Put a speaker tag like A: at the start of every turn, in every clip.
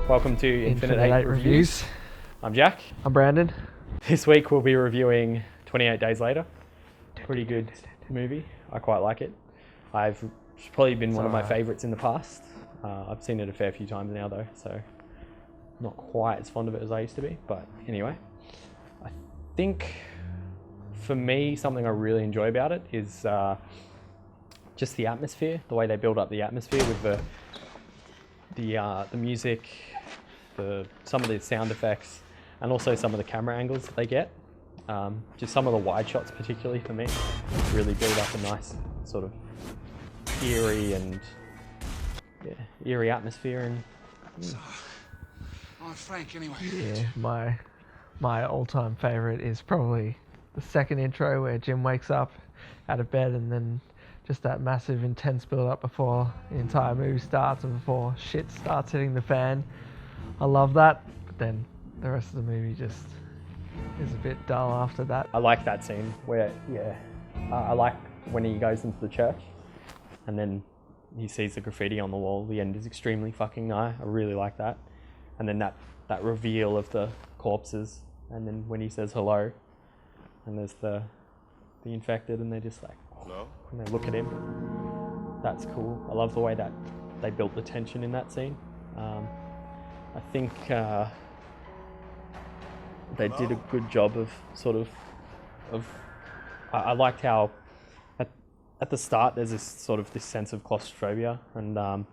A: Welcome to Infinite 8 Reviews. I'm Jack.
B: I'm Brandon.
A: This week we'll be reviewing 28 Days Later. Pretty good movie. I quite like it. It's probably been one of my favourites in the past. I've seen it a fair few times now though, so not quite as fond of it as I used to be. But anyway, I think for me something I really enjoy about it is just the atmosphere, the way they build up the atmosphere with the music, some of the sound effects, and also some of the camera angles that they get. Just some of the wide shots, particularly for me, really build up a nice sort of eerie atmosphere. And
C: Oh, Frank, anyway.
B: Yeah, my all-time favorite is probably the second intro where Jim wakes up out of bed, and then just that massive intense build-up before the entire movie starts and before shit starts hitting the fan. I love that, but then the rest of the movie just is a bit dull after that.
A: I like that scene where, I like when he goes into the church and then he sees the graffiti on the wall. The end is extremely fucking nice. I really like that. And then that reveal of the corpses, and then when he says hello and there's the infected and they're just like,
C: Hello?
A: and they look at him. That's cool. I love the way that they built the tension in that scene. I think they did a good job of I liked how at the start there's this sense of claustrophobia, and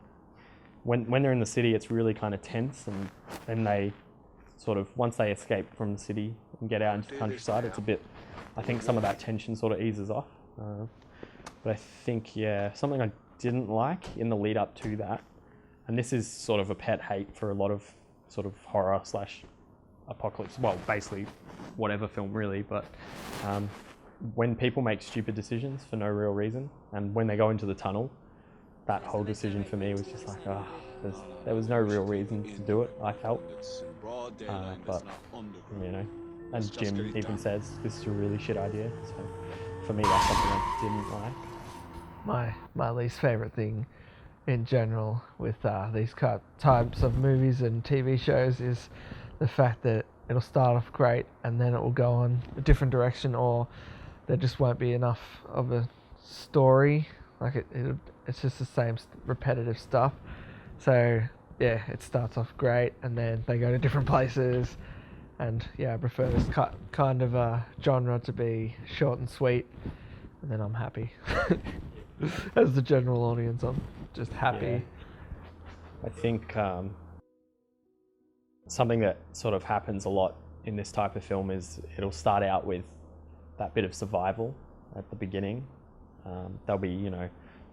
A: when they're in the city it's really kind of tense, and then they once they escape from the city and get out into the countryside, it's a bit, I think some of that tension sort of eases off. But I think, something I didn't like in the lead up to that, and this is sort of a pet hate for a lot of sort of horror / apocalypse, well, basically whatever film really, but when people make stupid decisions for no real reason, and when they go into the tunnel, that whole decision for me was just like, there was no real reason to do it, I felt. But, as Jim even says, this is a really shit idea, so for me that's something I didn't like.
B: My least favorite thing in general with these types of movies and TV shows is the fact that it'll start off great and then it will go on a different direction, or there just won't be enough of a story. Like it's just the same repetitive stuff. So yeah, it starts off great and then they go to different places, and I prefer this kind of genre to be short and sweet, and then I'm happy. As the general audience, I'm just happy.
A: Yeah. I think something that sort of happens a lot in this type of film is it'll start out with that bit of survival at the beginning. They'll be,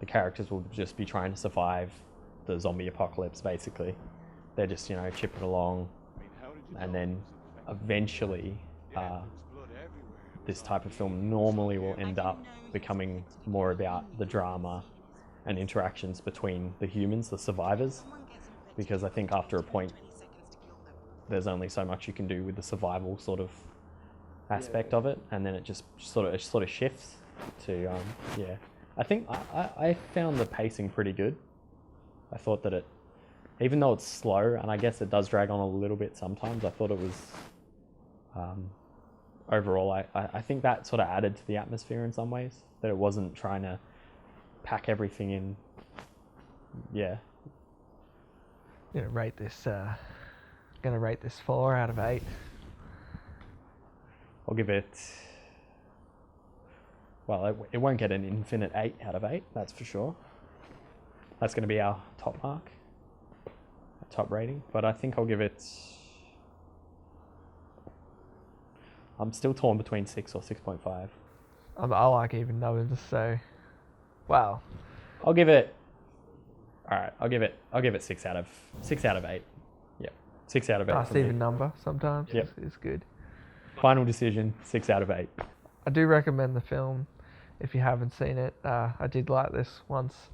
A: the characters will just be trying to survive the zombie apocalypse, basically. They're just, chipping along, and then eventually this type of film normally will end up becoming more about the drama and interactions between the humans, the survivors, because I think after a point there's only so much you can do with the survival sort of aspect of it, and then it just sort of shifts to I think I found the pacing pretty good. I thought that even though it's slow, and I guess it does drag on a little bit sometimes, I thought it was overall, I think that sort of added to the atmosphere in some ways, that it wasn't trying to pack everything in.
B: Gonna rate this 4 out of 8.
A: I'll give it, well, it won't get an infinite 8 out of 8, that's for sure. That's going to be our top mark, top rating, but I think I'll give it, I'm still torn between 6 or 6.5.
B: I like even numbers, so wow.
A: I'll give it 6 out of 8. Yep, 6 out of 8.
B: Nice even number sometimes.
A: Yep.
B: Is good.
A: Final decision, 6 out of 8.
B: I do recommend the film if you haven't seen it. I did like this once.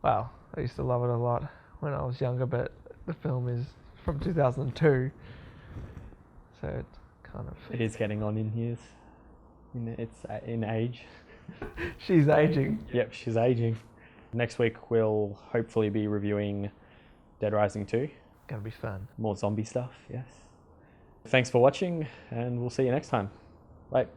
B: Well, I used to love it a lot when I was younger, but the film is from 2002, so it's kind of...
A: It is getting on in years. It's in age.
B: She's aging.
A: Yep, she's aging. Next week we'll hopefully be reviewing Dead Rising 2.
B: Gonna be fun.
A: More zombie stuff, yes. Thanks for watching, and we'll see you next time. Bye.